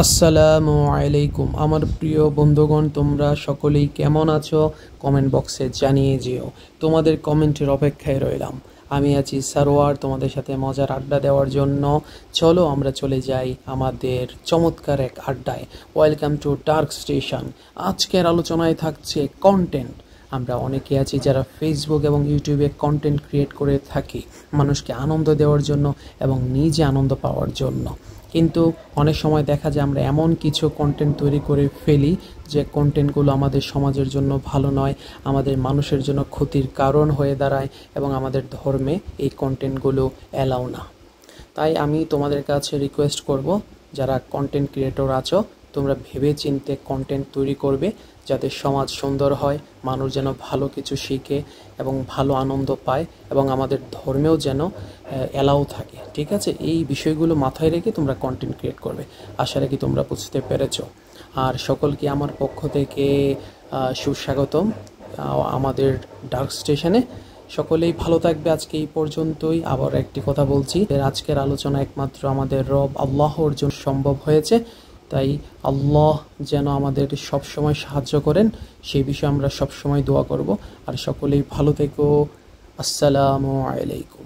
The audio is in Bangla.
আসসালামু আলাইকুম আমার প্রিয় বন্ধুগণ, তোমরা সকলেই কেমন আছো? কমেন্ট বক্সে জানিয়ে যেও। তোমাদের কমেন্টের অপেক্ষায় রইলাম। আমি আছি সারোয়ার, তোমাদের সাথে মজার আড্ডা দেওয়ার জন্য। চলো আমরা চলে যাই আমাদের চমৎকার এক আড্ডায়। Welcome to dark station. আজকের আলোচনায় থাকছে কন্টেন্ট। আমরা অনেকে আছি যারা ফেসবুক এবং ইউটিউবে কন্টেন্ট ক্রিয়েট করে থাকি মানুষকে আনন্দ দেওয়ার জন্য এবং নিজে আনন্দ পাওয়ার জন্য। কিন্তু অনেক সময় দেখা যায় আমরা এমন কিছু কন্টেন্ট তৈরি করে ফেলি যে কন্টেন্টগুলো আমাদের সমাজের জন্য ভালো নয়, আমাদের মানুষের জন্য ক্ষতির কারণ হয়ে দাঁড়ায় এবং আমাদের ধর্মে এই কন্টেন্টগুলো অ্যালাউ না। তাই আমি তোমাদের কাছে রিকোয়েস্ট করব, যারা কন্টেন্ট ক্রিয়েটর আছো, তোমরা ভেবে চিন্তে কন্টেন্ট তৈরি করবে যাতে সমাজ সুন্দর হয়, মানুষ যেন ভালো কিছু শিখে এবং ভালো আনন্দ পায় এবং আমাদের ধর্মেও যেন অ্যালাউ থাকে। ঠিক আছে, এই বিষয়গুলো মাথায় রেখে তোমরা কন্টেন্ট ক্রিয়েট করবে। আশা রাখি তোমরা বুঝতে পেরেছো। আর সকলকে আমার পক্ষ থেকে সুস্বাগতম আমাদের ডার্ক স্টেশনে। সকলেই ভালো থাকবে। আজকে এই পর্যন্তই। আবার একটি কথা বলছি, আজকের আলোচনা একমাত্র আমাদের রব আল্লাহর জন্য সম্ভব হয়েছে। তাই আল্লাহ যেন আমাদের সবসময় সাহায্য করেন, সেই বিষয়ে আমরা সবসময় দোয়া করব। আর সকলেই ভালো থেকো। আসসালামু আলাইকুম।